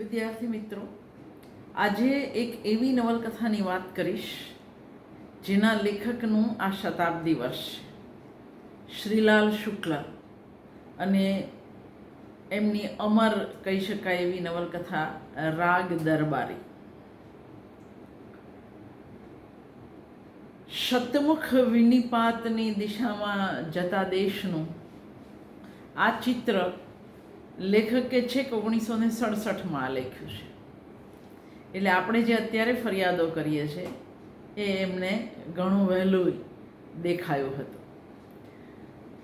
વિદ્યાર્થી મિત્રો, આજે એક એવી નવલકથાની વાત કરીશ જેના લેખકનું આ શતાબ્દી વર્ષ શ્રીલાલ શુક્લ અને એમની અમર કહી શકાય એવી નવલકથા રાગ દરબારી. શતમુખ વિનિપાતની દિશામાં જતા દેશનું આ ચિત્ર લેખકે છેક 1967માં લખ્યું છે. એટલે આપણે જે અત્યારે ફરિયાદો કરીએ છીએ એ એમને ઘણું વહેલું દેખાયું હતું.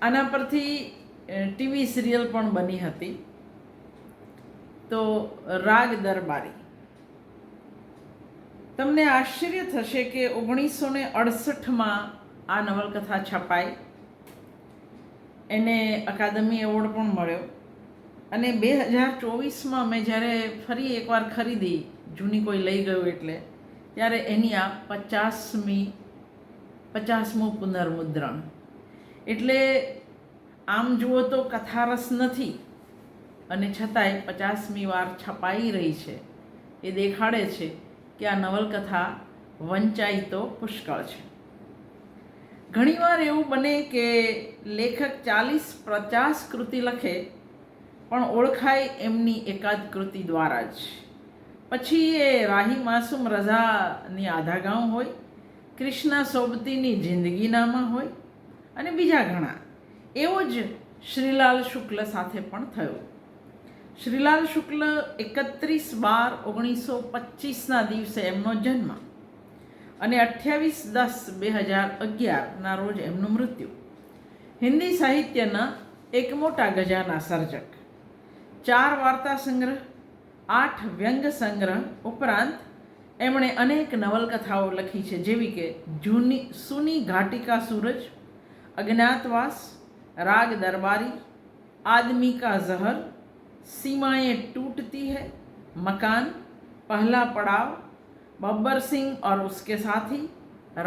આના પરથી ટીવી સિરિયલ પણ બની હતી. તો રાગ દરબારી, તમને આશ્ચર્ય થશે કે 1968માં આ નવલકથા છપાઈ, એને અકાદમી એવોર્ડ પણ મળ્યો અને 2024માં મેં જ્યારે ફરી એકવાર ખરીદી, જૂની કોઈ લઈ ગયું એટલે, ત્યારે એની આ 50મું પુનર્મુદ્રણ. એટલે આમ જુઓ તો કથારસ નથી અને છતાંય 50મી વાર છપાઈ રહી છે. એ દેખાડે છે કે આ નવલકથા વંચાઈ તો પુષ્કળ છે. ઘણીવાર એવું બને કે લેખક 40-50 કૃતિ લખે પણ ઓળખાય એમની એકાદ કૃતિ દ્વારા જ. પછી એ રાહી માસૂમ રઝાની આધા ગાંવ હોય, કૃષ્ણા સોબતીની જિંદગીનામા હોય અને બીજા ઘણા. એવો જ શ્રીલાલ શુક્લ સાથે પણ થયો. શ્રીલાલ શુક્લ 31/12/1925ના દિવસે એમનો જન્મ અને 28/10/2011ના રોજ એમનું મૃત્યુ. હિન્દી સાહિત્યના એક મોટા ગજાના સર્જક. 4 વાર્તા સંગ્રહ, 8 વ્યંગ સંગ્રહ ઉપરાંત એમણે અનેક નવલકથાઓ લખી છે, જેવી કે સુની ઘાટિકા સૂરજ, અજ્ઞાતવાસ, રાગ દરબારી, આદમી કા ઝહર, सीमाएं टूटती है, मकान, पहला पड़ाव, बब्बर सिंह और उसके साथी,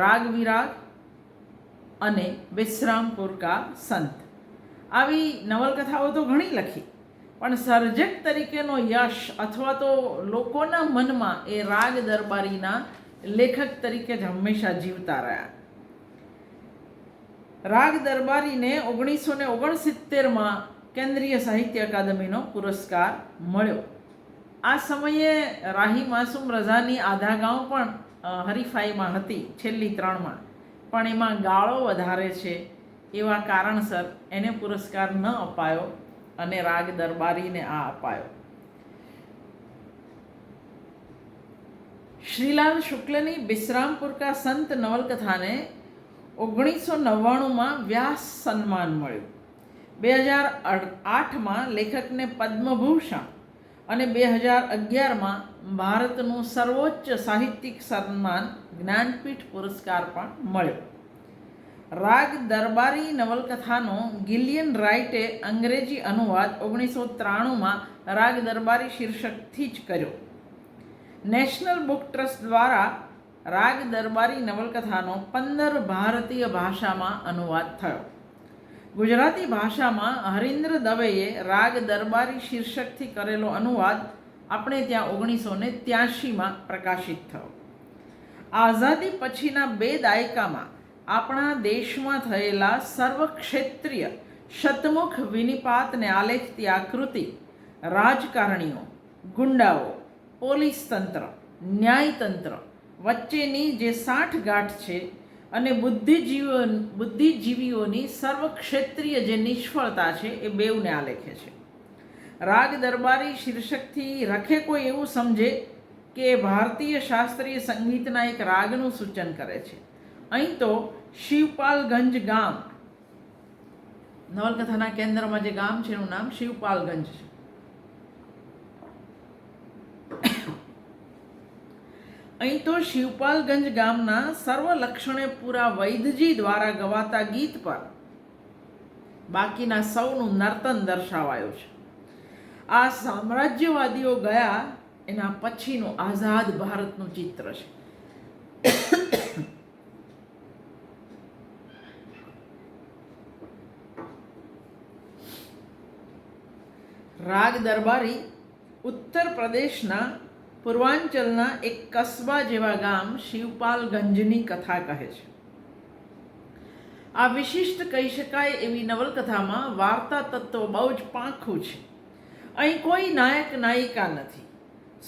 राग विराग અને વિશ્રામપુર કા સંત. આવી નવલકથાઓ તો ઘણી લખી, પણ સર્જક તરીકેનો યશ અથવા તો લોકોના મનમાં એ રાગ દરબારીના લેખક તરીકે જ હંમેશા જીવતા રહ્યા. રાગ દરબારીને 1969માં કેન્દ્રીય સાહિત્ય અકાદમીનો પુરસ્કાર મળ્યો. આ સમયે રાહી માસૂમ રઝાની આધા ગાંવ પણ હરીફાઈમાં હતી, છેલ્લી 3માં, પણ એમાં ગાળો વધારે છે એવા કારણસર એને પુરસ્કાર ન અપાયો અને રાગ દરબારીને આ અપાયો. શ્રીલાલ શુક્લની વિશ્રામપુર કા સંત નવલકથાને 1999માં વ્યાસ સન્માન મળ્યું. 2008માં લેખકને પદ્મભૂષણ અને 2011માં ભારતનું સર્વોચ્ચ સાહિત્યિક સન્માન જ્ઞાનપીઠ પુરસ્કાર પણ મળ્યો. રાગ દરબારી નવલકથાનો ગિલિયન રાઇટે અંગ્રેજી અનુવાદ 1993માં રાગ દરબારી શીર્ષકથી જ કર્યો. નેશનલ બુક ટ્રસ્ટ દ્વારા રાગ દરબારી નવલકથાનો 15 ભારતીય ભાષામાં અનુવાદ થયો. ગુજરાતી ભાષામાં હરીન્દ્ર દવેએ રાગ દરબારી શીર્ષકથી કરેલો અનુવાદ આપણે ત્યાં 1983માં પ્રકાશિત થયો. આઝાદી પછીના 2 દાયકામાં આપણા દેશમાં થયેલા સર્વક્ષેત્રીય શતમુખ વિનિપાતને આલેખતી આ કૃતિ રાજકારણીઓ, ગુંડાઓ, પોલીસ તંત્ર, ન્યાયતંત્ર વચ્ચેની જે સાંઠગાંઠ છે અને બુદ્ધિજીવીઓની સર્વક્ષેત્રીય જે નિષ્ફળતા છે એ બેઉને આલેખે છે. રાગ દરબારી શીર્ષકથી રખે કોઈ એવું સમજે કે ભારતીય શાસ્ત્રીય સંગીતના એક રાગનું સૂચન કરે છે. અહીં તો શિવપાલગંજ ગામ, નવલકથાના કેન્દ્રમાં જે ગામ છે એનું નામ શિવપાલગંજ છે. અહીં તો શિવપાલગંજ ગામના સર્વલક્ષણે પૂરા વૈદજી દ્વારા ગવાતા ગીત પર બાકીના સૌનું નર્તન દર્શાવાયું છે. આ સામ્રાજ્યવાદીઓ ગયા એના પછીનું આઝાદ ભારતનું ચિત્ર છે. રાગ દરબારી ઉત્તર પ્રદેશના પૂર્વાંચલના એક કસ્બા જેવા ગામ શિવપાલગંજની કથા કહે છે. આ વિશિષ્ટ કહી શકાય એવી નવલકથામાં વાર્તા તત્વ બહુ જ પાંખું છે. અહીં કોઈ નાયક નાયિકા નથી.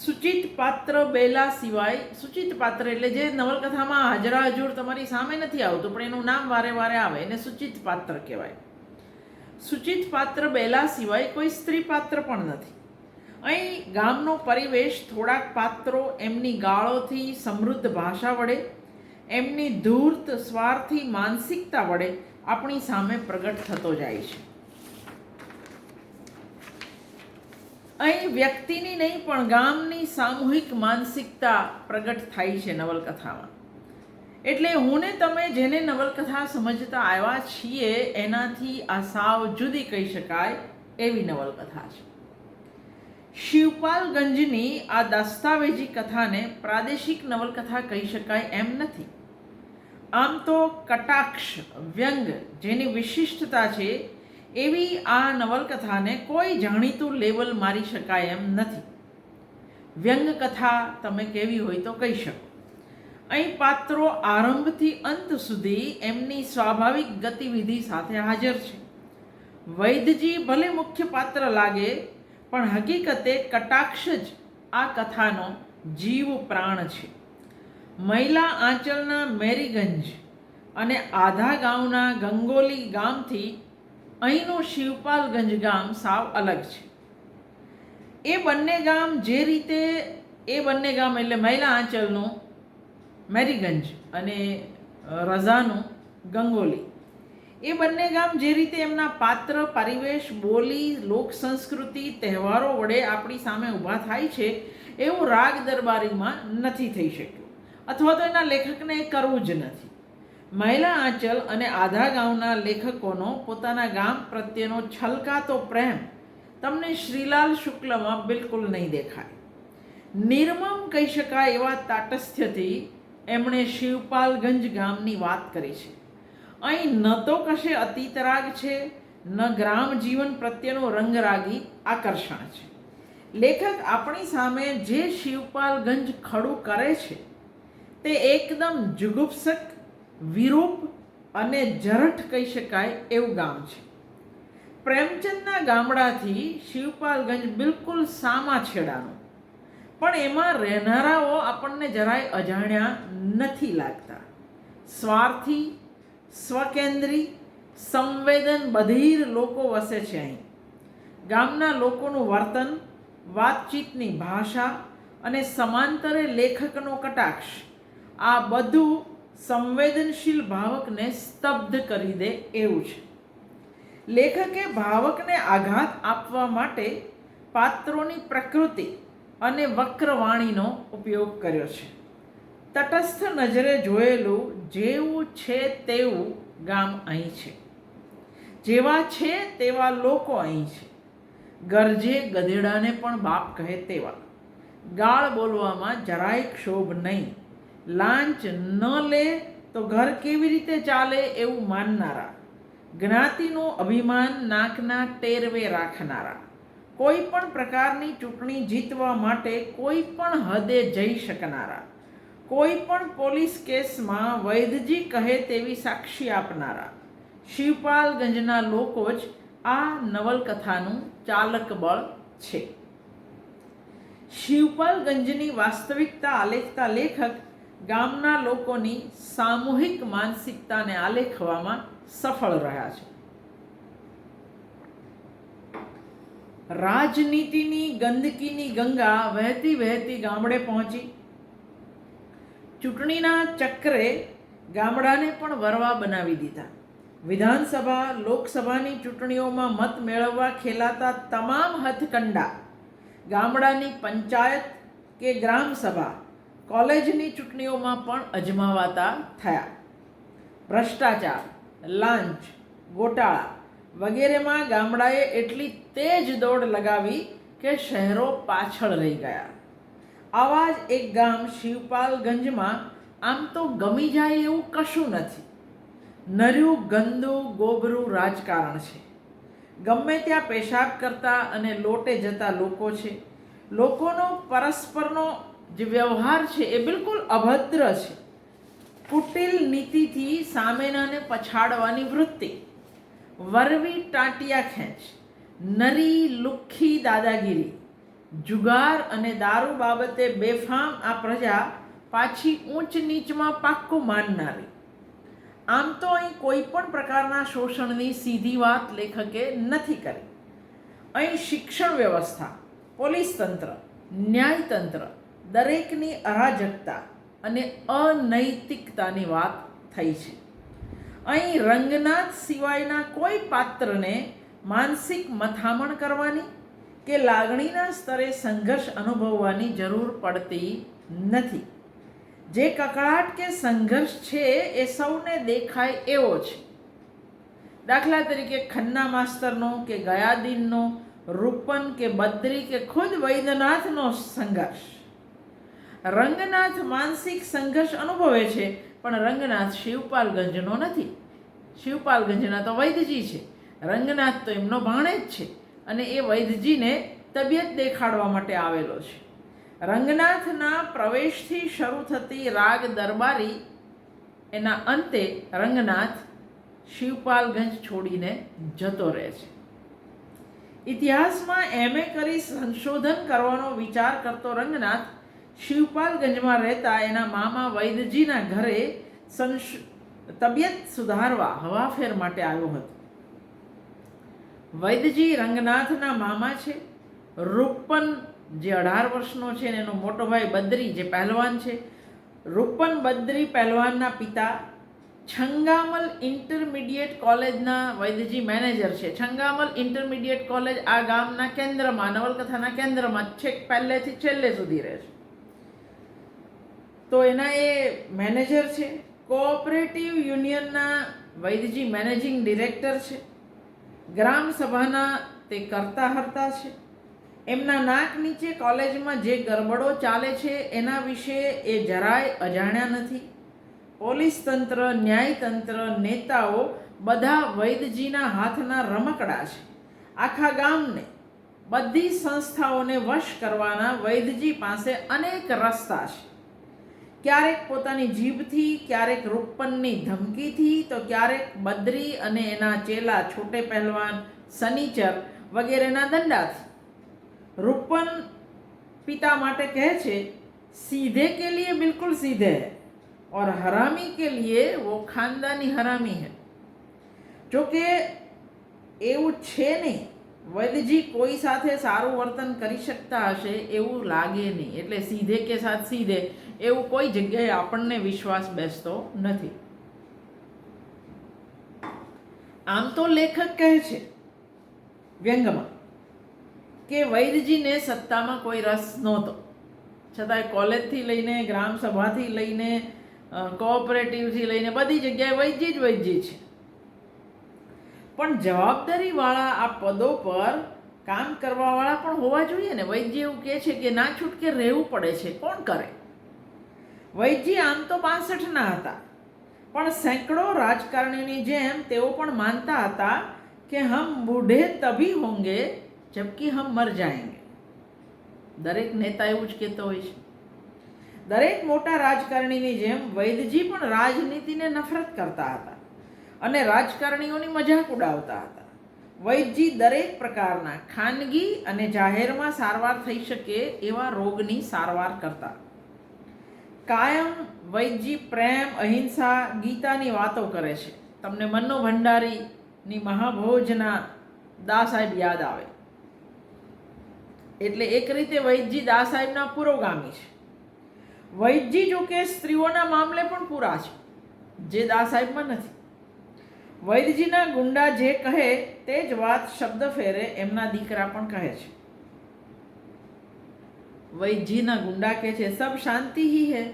સૂચિત પાત્ર બેલા સિવાય, સૂચિત પાત્ર એટલે જે નવલકથામાં હાજરા હજુર તમારી સામે નથી આવતું પણ એનું નામ વારે વારે આવે એને સૂચિત પાત્ર કહેવાય. સૂચિત પાત્ર બેલા સિવાય કોઈ સ્ત્રી પાત્ર પણ નથી. અહીં ગામનો પરિવેશ થોડાક પાત્રો એમની ગાળોથી, સમૃદ્ધ ભાષા વડે, એમની ધૂર્ત સ્વાર્થી માનસિકતા વડે આપણી સામે પ્રગટ થતો જાય છે. અહીં વ્યક્તિની નહીં પણ ગામની સામૂહિક માનસિકતા પ્રગટ થાય છે નવલકથામાં. એટલે હું ને તમે જેને નવલકથા સમજતા આવ્યા છીએ એનાથી આ સાવ જુદી કહી શકાય એવી નવલકથા છે. શિવપાલગંજની આ દસ્તાવેજી કથાને પ્રાદેશિક નવલકથા કહી શકાય એમ નથી. આમ તો કટાક્ષ, વ્યંગ જેની વિશિષ્ટતા છે એવી આ નવલકથાને કોઈ જાણીતું લેબલ મારી શકાય એમ નથી. વ્યંગ કથા તમે કેવી હોય તો કહી શકો. અહીં પાત્રો આરંભથી અંત સુધી એમની સ્વાભાવિક ગતિવિધિ સાથે હાજર છે. વૈદ્યજી ભલે મુખ્ય પાત્ર લાગે પણ હકીકતે કટાક્ષ જ આ કથાનો જીવ પ્રાણ છે. મહિલા આંચલના મેરીગંજ અને આધા ગામના ગંગોલી ગામથી અહીંનું શિવપાલગંજ ગામ સાવ અલગ છે. એ બંને ગામ એટલે મહિલા આંચલનું મેરીગંજ અને રઝાનું ગંગોલી, એ બંને ગામ જે રીતે એમના પાત્ર, પરિવેશ, બોલી, લોક સંસ્કૃતિ, તહેવારો વડે આપણી સામે ઊભા થાય છે એવું રાગ દરબારીમાં નથી થઈ શક્યું, અથવા તો એના લેખકને એ કરવું જ નથી. મહિલા આંચલ અને આધા ગામના લેખકોનો પોતાના ગામ પ્રત્યેનો છલકાતો પ્રેમ તમને શ્રીલાલ શુક્લમાં બિલકુલ નહીં દેખાય. નિર્મમ કહી શકાય એવા તાટસ્થ્યથી એમણે શિવપાલગંજ ગામની વાત કરી છે. અહીં ન તો કશે અતિતરાગ છે, ન ગ્રામ જીવન પ્રત્યેનો રંગરાગી આકર્ષણ છે. લેખક આપણી સામે જે શિવપાલગંજ ખડું કરે છે તે એકદમ જુગુપ્સક, વિરૂપ અને જરઠ કહી શકાય એવું ગામ છે. પ્રેમચંદના ગામડાથી શિવપાલગંજ બિલકુલ સામા છેડાનું, પણ એમાં રહેનારાઓ આપણને જરાય અજાણ્યા નથી લાગતા. સ્વાર્થી, સ્વકેન્દ્રી, સંવેદન બધીર લોકો વસે છે અહીં. ગામના લોકોનું વર્તન, વાતચીતની ભાષા અને સમાંતરે લેખકનો કટાક્ષ, આ બધું સંવેદનશીલ ભાવકને સ્તબ્ધ કરી દે એવું છે. લેખકે ભાવકને આઘાત આપવા માટે પાત્રોની પ્રકૃતિ અને વક્રવાણીનો ઉપયોગ કર્યો છે. તટસ્થ નજરે જોયેલું જેવું છે તેવું ગામ અહીં છે. જેવા છે તેવા લોકો અહીં છે. ગરજે ગધેડાને પણ બાપ કહે તેવા. ગાળ બોલવામાં જરાય ક્ષોભ નહીં. લાંચ ન લે તો ઘર કેવી રીતે ચાલે એવું માનનારા. જ્ઞાતિનું અભિમાન નાકના ટેરવે રાખનારા. કોઈ પણ પ્રકારની ચૂંટણી જીતવા માટે કોઈ પણ હદે જઈ શકનારા. કોઈ પણ પોલીસ કેસમાં વૈદ્યજી કહે તેવી સાક્ષી આપનારા. શિવપાલગંજના લોકો જ આ નવલકથાનું ચાલક બળ છે. શિવપાલગંજની વાસ્તવિકતા આલેખતા લેખક ગામના લોકોની સામૂહિક માનસિકતાને આલેખવામાં સફળ રહ્યા છે. રાજનીતિની ગંદકીની ગંગા વહેતી વહેતી ગામડે પહોંચી. ચૂંટણીના ચક્રે ગામડાને પણ વરવા બનાવી દીધા. વિધાનસભા, લોકસભાની ચૂંટણીઓમાં મત મેળવવા ખેલાતા તમામ હથકંડા ગામડાની પંચાયત કે ગ્રામસભા, કોલેજની ચૂંટણીઓમાં પણ અજમાવાતા થયા. ભ્રષ્ટાચાર, લાંચ, ગોટાળા વગેરેમાં ગામડાએ એટલી તેજ દોડ લગાવી કે શહેરો પાછળ રહી ગયા. આવા જ એક ગામ શિવપાલગંજમાં આમ તો ગમી જાય એવું કશું નથી. નર્યું, ગંદુ, ગોબરું રાજકારણ છે. ગમે ત્યાં પેશાબ કરતા અને લોટે જતા લોકો છે. લોકોનો પરસ્પરનો જે વ્યવહાર છે એ બિલકુલ અભદ્ર છે. કુટિલ નીતિથી સામેનાને પછાડવાની વૃત્તિ, વરવી ટાંટિયા ખેંચ, નરી લુખ્ખી દાદાગીરી, જુગાર અને દારૂ બાબતે બેફામ આ પ્રજા પાછી ઊંચ નીચમાં પાક્કું માનનારી. આમ તો અહીં કોઈ પણ પ્રકારના શોષણની સીધી વાત લેખકે નથી કરી. અહીં શિક્ષણ વ્યવસ્થા, પોલીસ તંત્ર, ન્યાયતંત્ર દરેકની અરાજકતા અને અનૈતિકતાની વાત થઈ છે. અહીં રંગનાથ સિવાયના કોઈ પાત્રને માનસિક મથામણ કરવાની કે લાગણીના સ્તરે સંઘર્ષ અનુભવવાની જરૂર પડતી નથી. જે કકળાટ કે સંઘર્ષ છે એ સૌને દેખાય એવો છે. દાખલા તરીકે ખન્ના માસ્તરનો કે ગયાદીનનો, રૂપન કે બદ્રી કે ખુદ વૈદ્યનાથનો સંઘર્ષ. રંગનાથ માનસિક સંઘર્ષ અનુભવે છે, પણ રંગનાથ શિવપાલગંજનો નથી. શિવપાલગંજના તો વૈદ્યજી છે, રંગનાથ તો એમનો ભાણેજ છે અને એ વૈદ્યજીને તબિયત દેખાડવા માટે આવેલો છે. રંગનાથના પ્રવેશથી શરૂ થતી રાગ દરબારી, એના અંતે રંગનાથ શિવપાલગંજ છોડીને જતો રહે છે. ઇતિહાસમાં એમએ કરી સંશોધન કરવાનો વિચાર કરતો રંગનાથ શિવપાલગંજમાં રહેતા એના મામા વૈદ્યજીના ઘરે તબિયત સુધારવા હવાફેર માટે આવ્યો હતો. વૈદ્યજી રંગનાથના મામા છે. રૂપન જે 18 વર્ષનો છે ને એનો મોટો ભાઈ બદ્રી જે પહેલવાન છે. રૂપન બદ્રી પહેલવાનના પિતા. છંગામલ ઇન્ટરમીડિયેટ કોલેજના વૈદ્યજી મેનેજર છે. છંગામલ ઇન્ટરમીડિયેટ કોલેજ આ ગામના કેન્દ્રમાં, નવલકથાના કેન્દ્રમાં છેક પહેલેથી છેલ્લે સુધી રહે છે. તો એના એ મેનેજર છે. કોઓપરેટિવ યુનિયનના વૈદ્યજી મેનેજિંગ ડિરેક્ટર છે. ગ્રામ સભાના તે કરતા હર્તા છે. એમના નાક નીચે કોલેજમાં જે ગરબડો ચાલે છે એના વિશે એ જરાય અજાણ્યા નથી. પોલીસ તંત્ર, ન્યાયતંત્ર, નેતાઓ બધા વૈદ્યજીના હાથના રમકડા છે. આખા ગામને, બધી સંસ્થાઓને વશ કરવાના વૈદ્યજી પાસે અનેક રસ્તા છે. ક્યારેક પોતાની જીભથી, ક્યારેક રૂપનની ધમકીથી, તો ક્યારેક બદ્રી અને એના ચેલા છોટે પહેલવાન, સનીચર વગેરેના દંડાથી. રૂપન પિતા માટે કહે છે, સીધે કે लिए बिल्कुल सीधे है और हरामी के लिए वो खानदानी हरामी है. જોકે એવું છે નહીં. વૈદ્યજી કોઈ સાથે સારું વર્તન કરી શકતા હશે એવું લાગે નહીં. એટલે સીધે કે સાથ સીધે એવું કોઈ જગ્યાએ આપણને વિશ્વાસ બેસતો નથી. આમ તો લેખક કહે છે વ્યંગમાં કે વૈદ્યજીને સત્તામાં કોઈ રસ નહોતો, છતાંય કોલેજથી લઈને, ગ્રામ સભાથી લઈને, કોઓપરેટિવથી લઈને બધી જગ્યાએ વૈદ્યજી જ વૈદ્યજી છે. પણ જવાબદારીવાળા આ પદો પર કામ કરવાવાળા પણ હોવા જોઈએ ને. વૈદ્ય એવું કહે છે કે ના છૂટકે રહેવું પડે છે, કોણ કરે? વૈદ્યજી આમ તો 65ના હતા, પણ સેંકડો રાજકારણીની જેમ તેઓ પણ માનતા હતા કે હમ બૂઢે તભી હોંગે જબકि હમ મર જાએંગે. દરેક નેતા એવું જ કહેતો હોય છે. દરેક મોટા રાજકારણીની જેમ વૈદ્યજી પણ રાજનીતિને નફરત કરતા હતા અને રાજકારણીઓની મજાક ઉડાવતા હતા. વૈદ્યજી દરેક પ્રકારના ખાનગી અને જાહેરમાં સારવાર થઈ શકે એવા રોગની સારવાર કરતા. કાયમ વૈદ્યજી પ્રેમ, અહિંસા, ગીતાની વાતો કરે છે. તમને મન્નુ ભંડારીની મહાભોજના દા સાહેબ યાદ આવે. એટલે એક રીતે વૈદ્યજી દા સાહેબના પુરોગામી છે. વૈદ્યજી જો કે સ્ત્રીઓના મામલે પણ પૂરા છે, જે દા સાહેબમાં નથી. વૈદ્યજીના ગુંડા જે કહે તે જ વાત શબ્દ ફેરે એમના દીકરા પણ કહે છે. વૈદ્યજીના ગુંડા કહે છે, સબ શાંતિ ही है,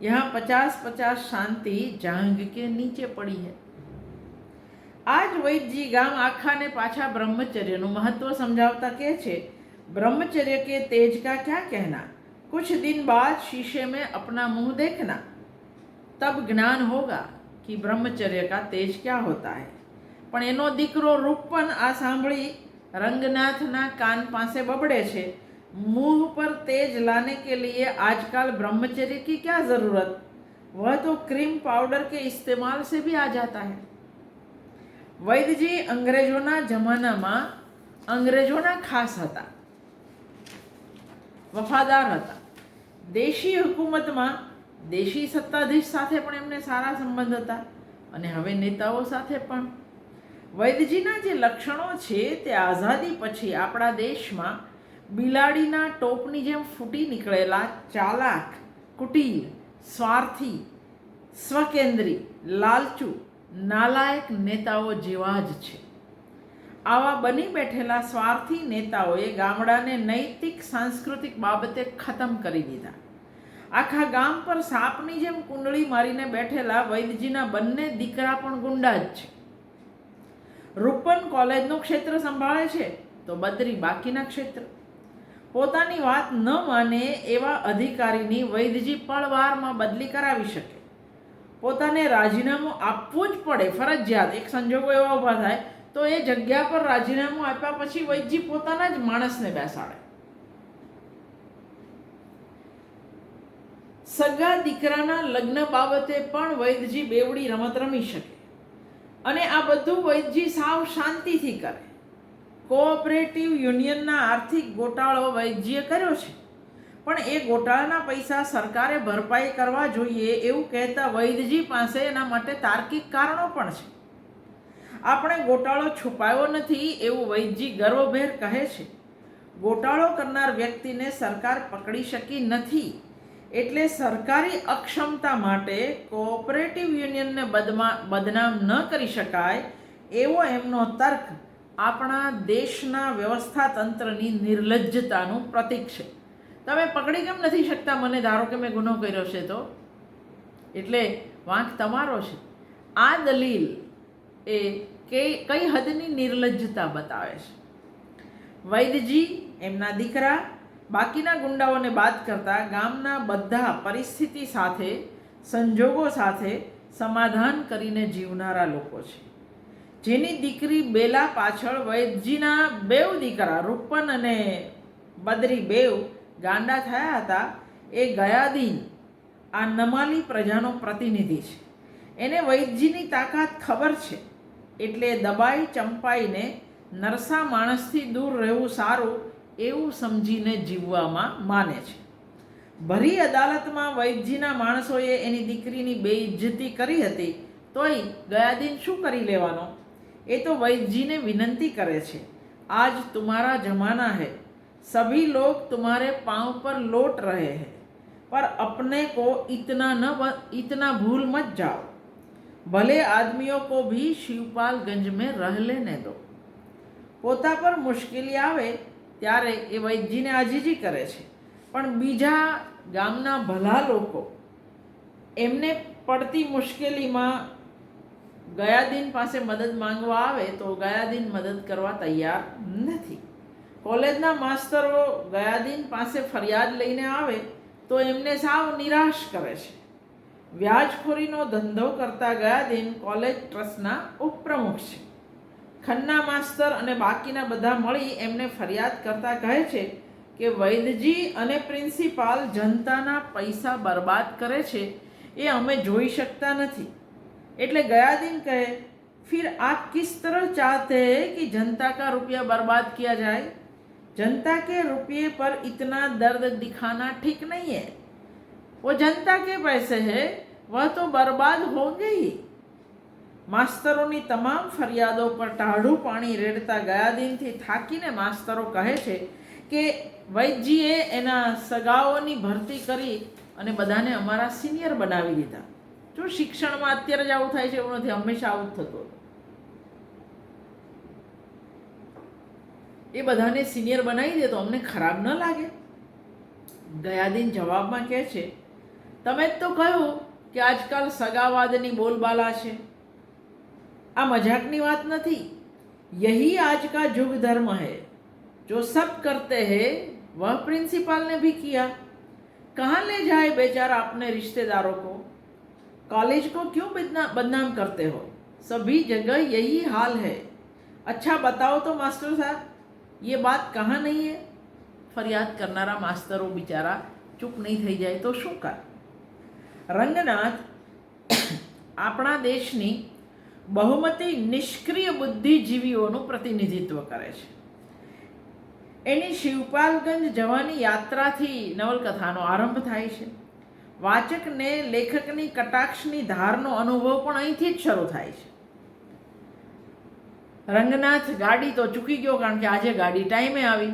यहाँ 50-50 શાંતિ જાંગ કે નીચે પડી है. આ જ વૈદ્યજી ગામ આખાને પાછા બ્રહ્મચર્યનું મહત્વ સમજાવતા કહે છે, ब्रह्मचर्य के तेज का क्या कहना, कुछ दिन बाद शीशे में अपना मुंह देखना, तब ज्ञान होगा कि ब्रह्मचर्य का तेज क्या होता है. પણ એનો દીકરો રૂપન આ સાંભળી રંગનાથના કાન પાસે બબડે છે, मुंह पर तेज लाने के लिए आजकल ब्रह्मचर्य की क्या जरूरत, वह तो क्रीम पाउडर के इस्तेमाल से भी आ जाता है। વૈદ્યજી અંગ્રેજોના જમાનામાં અંગ્રેજોના ખાસ હતા, વફાદાર હતા. દેશી હુકુમતમાં દેશી સત્તાધીશ સાથે પણ એમને સારા સંબંધ હતા અને હવે નેતાઓ સાથે પણ. વૈદ્યજીના જે લક્ષણો છે તે આઝાદી પછી આપણા દેશમાં બિલાડીના ટોપની જેમ ફૂટી નીકળેલા ચાલાક, કુટિલ, સ્વાર્થી, સ્વકેન્દ્રી, લાલચુ, નાલાયક નેતાઓ જેવા જ છે. આવા બની બેઠેલા સ્વાર્થી નેતાઓએ ગામડાને નૈતિક સાંસ્કૃતિક બાબતે ખતમ કરી દીધા. આખા ગામ પર સાપની જેમ કુંડળી મારીને બેઠેલા વૈદ્યજીના બંને દીકરા પણ ગુંડા જ છે. રૂપન કોલેજનું ક્ષેત્ર સંભાળે છે તો બદરી બાકીના ક્ષેત્ર. પોતાની વાત ન માને એવા અધિકારીની વૈદ્યજી પળવારમાં બદલી કરાવી શકે. પોતાને રાજીનામું આપવું જ પડે ફરજિયાત, એક સંજોગો એવા ઊભા થાય તો એ જગ્યા પર રાજીનામું આપ્યા પછી વૈદ્યજી પોતાના જ માણસને બેસાડે. સગા દીકરાના લગ્ન બાબતે પણ વૈદ્યજી બેવડી રમત રમી શકે અને આ બધું વૈદ્યજી સાવ શાંતિથી કરે. કોઓપરેટિવ યુનિયનના આર્થિક ગોટાળો વૈદ્યજીએ કર્યો છે, પણ એ ગોટાળાના પૈસા સરકારે ભરપાઈ કરવા જોઈએ એવું કહેતા વૈદ્યજી પાસે એના માટે તાર્કિક કારણો પણ છે. આપણે ગોટાળો છુપાયો નથી એવું વૈદ્યજી ગર્વભેર કહે છે. ગોટાળો કરનાર વ્યક્તિને સરકાર પકડી શકી નથી એટલે સરકારી અક્ષમતા માટે કોઓપરેટિવ યુનિયનને બદનામ ન કરી શકાય એવો એમનો તર્ક આપણા દેશના વ્યવસ્થા તંત્રની નિર્લજ્જતાનું પ્રતીક છે. તમે પકડી કેમ નથી શકતા મને, ધારો કે મેં ગુનો કર્યો છે તો? એટલે વાંક તમારો છે. આ દલીલ એ કઈ હદની નિર્લજ્જતા બતાવે છે. વૈદ્યજી, એમના દીકરા, બાકીના ગુંડાઓને બાદ કરતા ગામના બધા પરિસ્થિતિ સાથે, સંજોગો સાથે સમાધાન કરીને જીવનારા લોકો છે. જેની દીકરી બેલા પાછળ વૈદ્યજીના બેવ દીકરા રૂપન અને બદરી બેવ ગાંડા થયા હતા, એ ગયાદીન આ નમાલી પ્રજાનો પ્રતિનિધિ છે. એને વૈદ્યજીની તાકાત ખબર છે એટલે દબાઈ ચંપાઈને નરસા માણસથી દૂર રહેવું સારું એવું સમજીને જીવવામાં માને છે. ભરી અદાલતમાં વૈદ્યજીના માણસોએ એની દીકરીની બેઇજ્જતી કરી હતી તોય ગયાદીન શું કરી લેવાનો? એ તો વૈદ્યજીને વિનંતી કરે છે, आज तुम्हारा जमाना है, सभी लोग तुम्हारे पाँव पर लौट रहे हैं, पर अपने को इतना भूल मत जाओ, भले आदमियों को भी शिवपालगंज में रह लेने दो. પોતા પર મુશ્કેલી આવે ત્યારે એ વૈદ્યજીને આજીજી કરે છે, પણ બીજા ગામના ભલા લોકો એમને પડતી મુશ્કેલીમાં ગયાદીન પાસે મદદ માંગવા આવે તો ગયાદીન મદદ કરવા તૈયાર નથી. કોલેજના માસ્તરો ગયાદીન પાસે ફરિયાદ લઈને આવે તો એમને સાવ નિરાશ કરે છે. વ્યાજખોરીનો ધંધો કરતા ગયાદીન કોલેજ ટ્રસ્ટના ઉપપ્રમુખ છે. ખન્ના માસ્તર અને બાકીના બધા મળી એમને ફરિયાદ કરતા કહે છે કે વૈદ્યજી અને પ્રિન્સિપાલ જનતાના પૈસા બરબાદ કરે છે એ અમે જોઈ શકતા નથી. એટલે ગયાદીન કહે, फिर आप किस तरह चाहते हैं कि जनता का रुपया बर्बाद किया जाए? जनता के रुपये पर इतना दर्द दिखाना ठीक नहीं है. वो जनता के पैसे हैं, वह तो बर्बाद होंगे ही. માસ્તરોની તમામ ફરિયાદો પર ટાઢું પાણી રેડતા ગયાદીનથી થાકીને માસ્તરો કહે છે કે વૈદ્યજીએ એના સગાઓની ભરતી કરી અને બધાને અમારા સિનિયર બનાવી દીધા. જો શિક્ષણમાં અત્યારે જ આવું થાય છે એવું નથી, હંમેશા આવું જ થતું હતું. એ બધાને સિનિયર બનાવી દે તો અમને ખરાબ ન લાગે? ગયાદીન જવાબમાં કહે છે, તમે જ તો કહ્યું કે આજકાલ સગાવાદની બોલબાલા છે. આ મજાકની વાત નથી. यही आज का युग धर्म है. जो सब करते हैं वह प्रिंसिपल ने भी किया. कहाँ ले जाए बेचारा अपने रिश्तेदारों को? कॉलेज को क्यों बदनाम करते हो? सभी जगह यही हाल है. अच्छा बताओ तो मास्टर साहब, ये बात कहाँ नहीं है? ફરિયાદ કરનારા માસ્તરો બિચારા ચૂપ નહીં થઈ જાય તો શું કરે? રંગનાથ આપણા દેશની બહુમતી નિષ્ક્રિય બુદ્ધિજીવીઓનું પ્રતિનિધિત્વ કરે છે. એની શિવપાલગંજ જવાની યાત્રાથી નવલકથાનો આરંભ થાય છે. વાચકને લેખકની કટાક્ષની ધારનો અનુભવ પણ અહીંથી જ શરૂ થાય છે. રંગનાથ ગાડી તો ચૂકી ગયો, કારણ કે આજે ગાડી ટાઈમે આવી.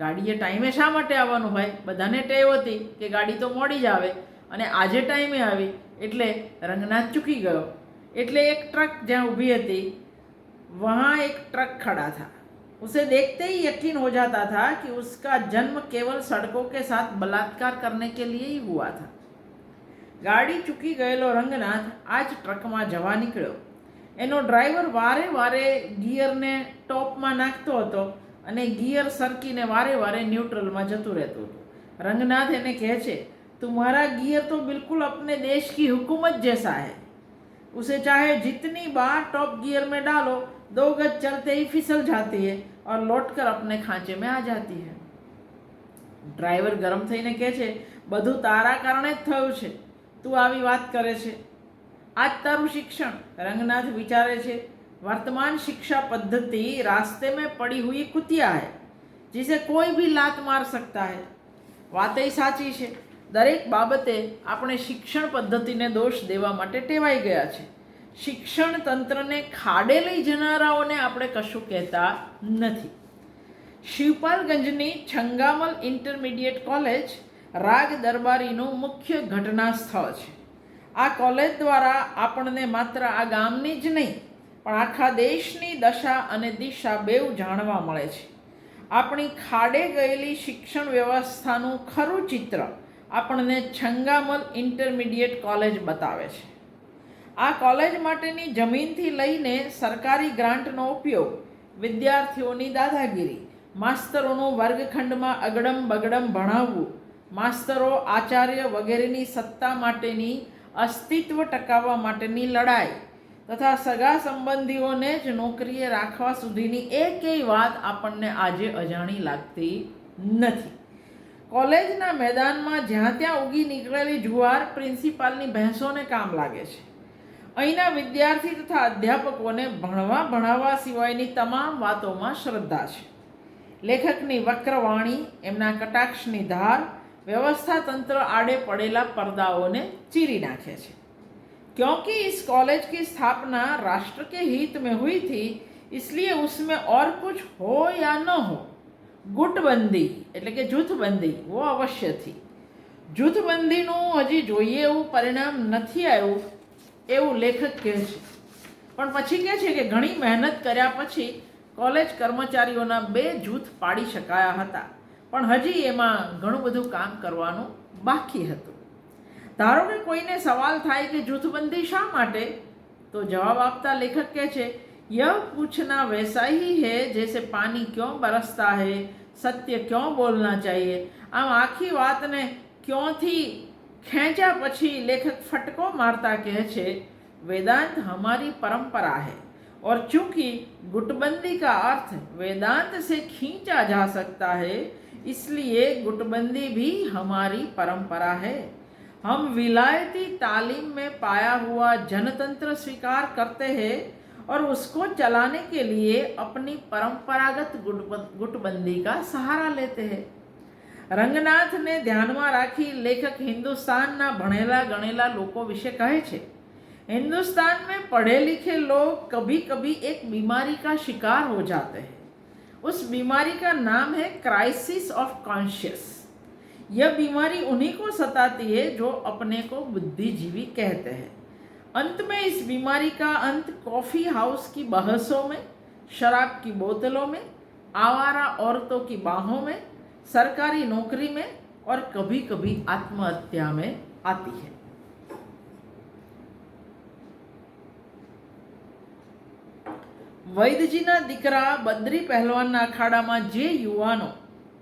ગાડીએ ટાઈમે શા માટે આવવાનું ભાઈ? બધાને ટેવ હતી કે ગાડી તો મોડી જ આવે, અને આજે ટાઈમે આવી એટલે રંગનાથ ચૂકી ગયો. એટલે એક ટ્રક જ્યાં ઊભી હતી वहाँ एक ट्रक खड़ा था. उसे देखते ही यकीन हो जाता था कि उसका जन्म केवल सड़कों के साथ बलात्कार करने के लिए ही हुआ था. ગાડી ચૂકી ગયેલો રંગનાથ આ જ ટ્રકમાં જવા નીકળ્યો. એનો ડ્રાઈવર વારે વારે ગિયરને ટોપમાં નાખતો હતો અને ગિયર સરકીને વારે વારે ન્યુટ્રલમાં જતું રહેતું હતું. રંગનાથ એને કહે છે, तुम्हारा गियर तो बिल्कुल अपने देश की हुकूमत जैसा है. उसे चाहे जितनी बार टॉप गियर में डालो 2 गज चलते ही फिसल जाती है और लौटकर अपने खांचे में आ जाती है. ડ્રાઈવર ગરમ થઈને કહે છે, બધું તારા કારણે જ થયું છે, તું આવી વાત કરે છે, આ જ તારું શિક્ષણ? રંગનાથ વિચારે છે, वर्तमान शिक्षा पद्धति रास्ते में पड़ी हुई कुतिया है जिसे कोई भी लात मार सकता है. વાતય સાચી છે. દરેક બાબતે આપણે શિક્ષણ પદ્ધતિને દોષ દેવા માટે ટેવાઈ ગયા છે. શિક્ષણ તંત્રને ખાડે લઈ જનારાઓને આપણે કશું કહેતા નથી. શિવપાલગંજની છંગામલ ઇન્ટરમીડિયેટ કોલેજ રાગ દરબારીનું મુખ્ય ઘટના સ્થળ છે. આ કોલેજ દ્વારા આપણને માત્ર આ ગામની જ નહીં પણ આખા દેશની દશા અને દિશા બેઉ જાણવા મળે છે. આપણી ખાડે ગયેલી શિક્ષણ વ્યવસ્થાનું ખરું ચિત્ર આપણને છંગામલ ઇન્ટરમીડિયેટ કોલેજ બતાવે છે. આ કોલેજ માટેની જમીનથી લઈને સરકારી ગ્રાન્ટનો ઉપયોગ, વિદ્યાર્થીઓની દાદાગીરી, માસ્તરોનું વર્ગખંડમાં અગડમ બગડમ ભણાવવું, માસ્તરો આચાર્ય વગેરેની સત્તા માટેની અસ્તિત્વ ટકાવવા માટેની લડાઈ તથા સગા સંબંધીઓને જ નોકરીએ રાખવા સુધીની એકેય વાત આપણને આજે અજાણી લાગતી નથી. કોલેજના મેદાનમાં જ્યાં ત્યાં ઉગી નીકળેલી જુવાર પ્રિન્સિપાલની ભેંસોને કામ લાગે છે. અહીંના વિદ્યાર્થી તથા અધ્યાપકોને ભણાવવા સિવાયની તમામ વાતોમાં શ્રદ્ધા છે. લેખકની વક્રવાણી, એમના કટાક્ષની ધાર व्यवस्था तंत्र आड़े पड़ेला पर्दाओं ने चीरी नाखे छे. क्योंकि इस कॉलेज की स्थापना राष्ट्र के हित में हुई थी, इसलिए उसमें और कुछ हो या न हो, गुटबंदी એટલે કે જૂથબંધી वो अवश्य थी. જૂથબંધીનું હજી જોઈએ એવું પરિણામ નથી આવ્યું એવું લેખક કહે છે. પણ પછી કહે છે કે ઘણી મહેનત કર્યા પછી કોલેજ કર્મચારીઓના 2 જૂથ પાડી શકાયા હતા, પણ હજી એમાં ઘણું બધું કામ કરવાનું બાકી હતું. ધારો કે કોઈને સવાલ થાય કે જૂથબંધી શા માટે, તો જવાબ આપતા લેખક કહે છે, यह पूछना वैसा ही है जैसे पानी क्यों बरसता है, सत्य क्यों बोलना चाहिए. આમ આખી વાતને ક્યોંથી ખેંચ્યા પછી લેખક ફટકો મારતા કહે છે, वेदांत हमारी परंपरा है और चूंकि गुटबंदी का अर्थ वेदांत से खींचा जा सकता है, इसलिए गुटबंदी भी हमारी परंपरा है. हम विलायती तालीम में पाया हुआ जनतंत्र स्वीकार करते हैं और उसको चलाने के लिए अपनी परंपरागत गुटबंदी का सहारा लेते हैं. रंगनाथने ध्याનમાં રાખી લેખક હિન્દુસ્તાનના ભણેલા ગણેલા લોકો વિશે કહે છે, हिंदुस्तान में पढ़े लिखे लोग कभी कभी एक बीमारी का शिकार हो जाते हैं. उस बीमारी का नाम है क्राइसिस ऑफ कॉन्शियस. यह बीमारी उन्हीं को सताती है जो अपने को बुद्धिजीवी कहते हैं. अंत में इस बीमारी का अंत कॉफ़ी हाउस की बहसों में, शराब की बोतलों में, आवारा औरतों की बाहों में, सरकारी नौकरी में और कभी कभी आत्महत्या में आती है. વૈદજીના દીકરા બદ્રી પહેલવાનના અખાડામાં જે યુવાનો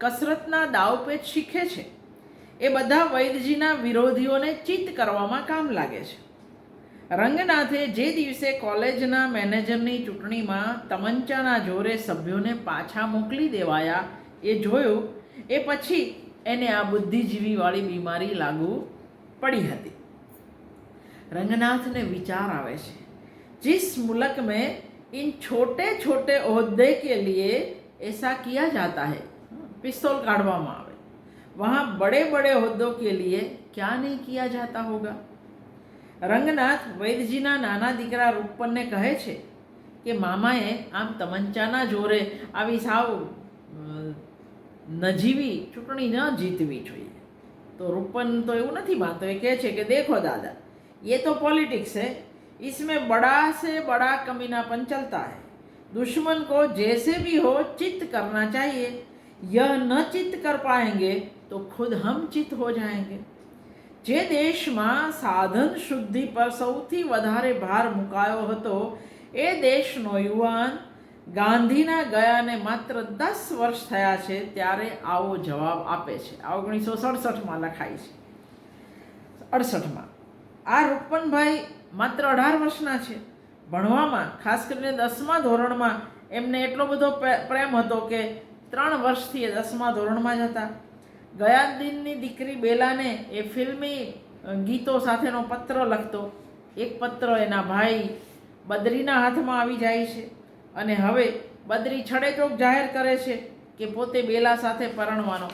કસરતના દાવપેચ શીખે છે એ બધા વૈદજીના વિરોધીઓને ચિત્ત કરવામાં કામ લાગે છે. રંગનાથે જે દિવસે કોલેજના મેનેજરની ચૂંટણીમાં તમંચાના જોરે સભ્યોને પાછા મોકલી દેવાયા એ જોયું એ પછી એને આ બુદ્ધિજીવીવાળી બીમારી લાગુ पड़ी હતી। रंगनाथ ने विचार आवे छे, जिस मुल्क में इन छोटे छोटे ओहदे के लिए ऐसा किया जाता है, पिस्तौल काढ़वामां आवे, वहाँ बड़े बड़े ओहदों के लिए क्या नहीं किया जाता होगा। रंगनाथ वैद्यजीना नाना दीकरा रूपनने कहे छे કે મામાએ આમ તમંચાના જોરે આવી સાવ નજીવી ચૂંટણી ન જીતવી જોઈએ। તો રૂપન તો એવું નથી માનતો, એ કહે છે કે દેખો દાદા, ये तो पॉलिटिक्स है, इसमें बड़ा से बड़ा कमीनापन चलता है। दुश्मन को जैसे भी हो चित्त करना चाहिए। यह न चित्त कर पाएंगे तो खुद हम चित्त हो जाएंगे। જે દેશમાં સાધન શુદ્ધિ પર સૌથી વધારે ભાર મુકાયો હતો એ દેશનો યુવાન ગાંધીના ગયાને માત્ર 10 વર્ષ થયા છે ત્યારે આવો જવાબ આપે છે। આ 1967માં લખાય છે, 68માં। આ રૂપનભાઈ માત્ર 18 વર્ષના છે। ભણવામાં ખાસ કરીને 10મા ધોરણમાં એમને એટલો બધો પ્રેમ હતો કે 3 વર્ષથી એ 10મા ધોરણમાં જ હતા। ગયાદીનની દીકરી બેલાને એ ફિલ્મી ગીતો સાથેનો પત્ર લખતો। એક પત્ર એના ભાઈ બદ્રીના હાથમાં આવી જાય છે અને હવે બદ્રી છડેચોક જાહેર કરે છે કે પોતે બેલા સાથે પરણવાનો,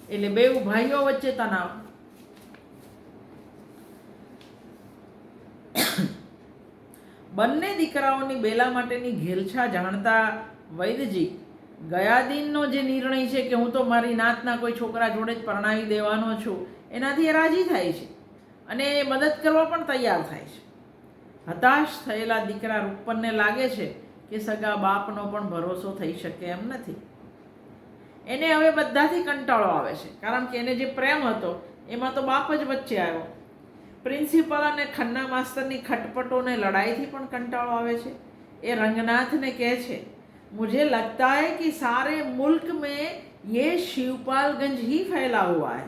એટલે બેઉ ભાઈઓ વચ્ચે તણાવ। બંને દીકરાઓની બેલા માટેની ઘેલછા જાણતા વૈદ્યજી ગયાદીનનો જે નિર્ણય છે કે હું તો મારી નાતના કોઈ છોકરા જોડે જ પરણાવી દેવાનો છું એનાથી એ રાજી થાય છે અને એ મદદ કરવા પણ તૈયાર થાય છે। હતાશ થયેલા દીકરા રૂપનને લાગે છે કે સગા બાપનો પણ ભરોસો થઈ શકે એમ નથી। એને હવે બધાથી કંટાળો આવે છે, કારણ કે એને જે પ્રેમ હતો એમાં તો બાપ જ વચ્ચે આવ્યો। પ્રિન્સિપલ અને ખન્ના માસ્તરની ખટપટોને લડાઈથી પણ કંટાળો આવે છે। એ રંગનાથને કહે છે, मुझे लगता है कि सारे मुल्क में ये शिवपालगंज ही फैला हुआ है।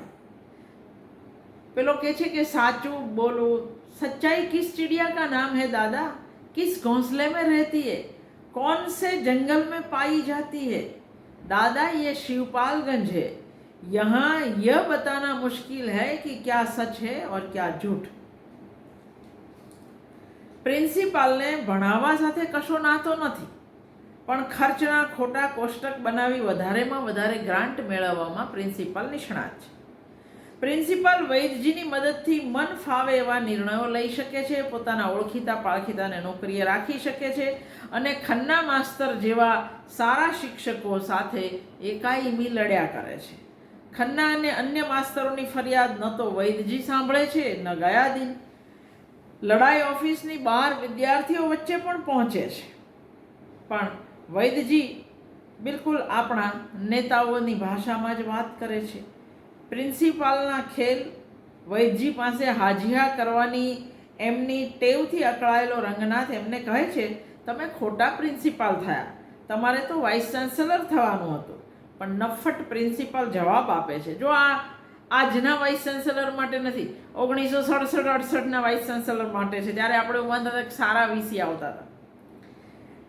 पेलो कहे छे कि साचू बोलो, सच्चाई किस चिड़िया का नाम है दादा? किस घोंसले में रहती है? कौन से जंगल में पाई जाती है? दादा ये शिवपालगंज है। यहाँ यह बताना मुश्किल है कि क्या सच है और क्या झूठ। प्रिंसिपल ने भणावा साथे कशो नातो नथी, પણ ખર્ચના ખોટા કોષ્ટક બનાવી વધારેમાં વધારે ગ્રાન્ટ મેળવવામાં પ્રિન્સિપાલ નિષ્ણાત છે। પ્રિન્સિપાલ વૈદ્યજીની મદદથી મન ફાવે એવા નિર્ણયો લઈ શકે છે, પોતાના ઓળખીતા પાળખીતાને નોકરીએ રાખી શકે છે અને ખન્ના માસ્તર જેવા સારા શિક્ષકો સાથે એકાયમી લડ્યા કરે છે। ખન્ના અને અન્ય માસ્તરોની ફરિયાદ ન તો વૈદ્યજી સાંભળે છે ન ગયાદીન। લડાઈ ઓફિસની બહાર વિદ્યાર્થીઓ વચ્ચે પણ પહોંચે છે, પણ વૈદ્યજી બિલકુલ આપણા નેતાઓની ભાષામાં જ વાત કરે છે। પ્રિન્સિપાલના ખેલ વૈદ્યજી પાસે હાજીહા કરવાની એમની ટેવથી અકળાયેલો રંગનાથ એમને કહે છે, તમે ખોટા પ્રિન્સિપાલ થયા, તમારે તો વાઇસ ચાન્સેલર થવાનું હતું। પણ નફટ પ્રિન્સિપાલ જવાબ આપે છે, જો આ આજના વાઇસ ચાન્સેલર માટે નથી, 1967-68ના વાઇસ ચાન્સેલર માટે છે, ત્યારે આપણે ઉમાનતા સારા વીસી આવતા હતા।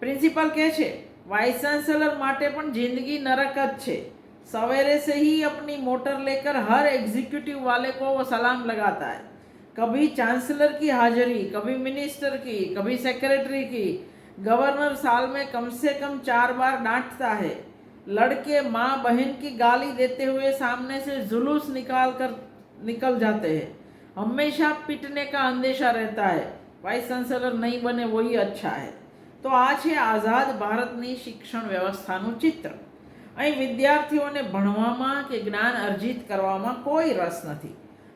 प्रिंसिपल कहे छे, वाइस चांसलर माटे पण जिंदगी नरक ज छे। सवेरे से ही अपनी मोटर लेकर हर एग्जीक्यूटिव वाले को वो सलाम लगाता है। कभी चांसलर की हाजिरी, कभी मिनिस्टर की, कभी सेक्रेटरी की। गवर्नर साल में कम से कम 4 बार डांटता है। लड़के माँ बहन की गाली देते हुए सामने से जुलूस निकल जाते हैं। हमेशा पिटने का अंदेशा रहता है। वाइस चांसलर नहीं बने वही अच्छा है। तो आ छे आज़ाद भारतनी शिक्षण व्यवस्थानुं चित्र। અહીં વિદ્યાર્થીઓને ભણવામાં કે જ્ઞાન અર્જિત કરવામાં કોઈ રસ નથી।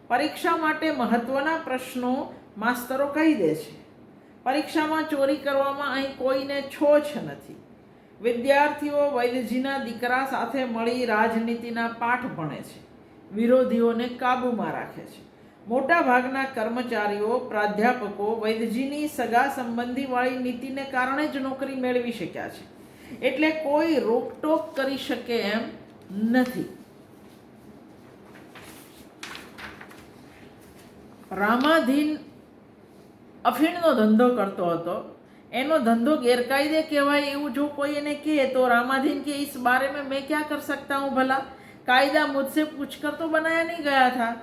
પરીક્ષા માટે મહત્વના પ્રશ્નો માસ્તરો કહી દે છે। પરીક્ષામાં ચોરી કરવામાં અહીં કોઈને છોછ નથી। વિદ્યાર્થીઓ વૈદ્યજીના દીકરા સાથે મળી રાજનીતિના પાઠ ભણે છે, વિરોધીઓને કાબૂમાં રાખે છે। મોટા ભાગના કર્મચારીઓ પ્રાધ્યાપકો વૈદ્યજીની સગા સંબંધીવાળી નીતિને કારણે જ નોકરી મેળવી શક્યા છે, એટલે કોઈ રોકટોક કરી શકે એમ નથી। રામાધીન અફીણનો ધંધો કરતો હતો। એનો ધંધો ગેરકાયદે કહેવાય એવું જો કોઈ એને કહે તો રામાધીન કે इस बारे में मैं क्या कर सकता हूँ भला। કાયદા મુझसे પૂછકર તો બનાયા નહીં ગયા થા.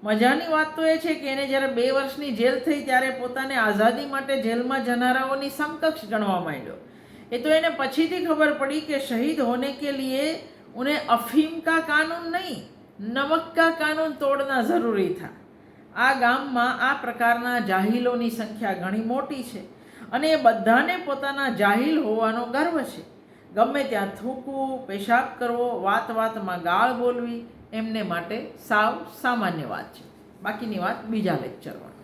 મજાની વાત તો એ છે કે એને જ્યારે 2 વર્ષની જેલ થઈ ત્યારે પોતાને આઝાદી માટે જેલમાં જનારાઓની સમકક્ષ ગણવા માંડ્યો. એ તો એને પછીથી ખબર પડી કે શહીદ હોને કે लिए उन्हें अफीम का कानून नहीं नमक का कानून तोड़ना ज़रूरी था. આ ગામમાં આ પ્રકારના જાહિલોની સંખ્યા ઘણી મોટી છે અને એ બધાને પોતાના જાહિલ હોવાનો ગર્વ છે. ગમે ત્યાં થૂકવું, પેશાબ કરવો, વાત વાતમાં ગાળ બોલવી એમને માટે સાવ સામાન્ય વાત છે. બાકીની વાત બીજા લેક્ચરમાં.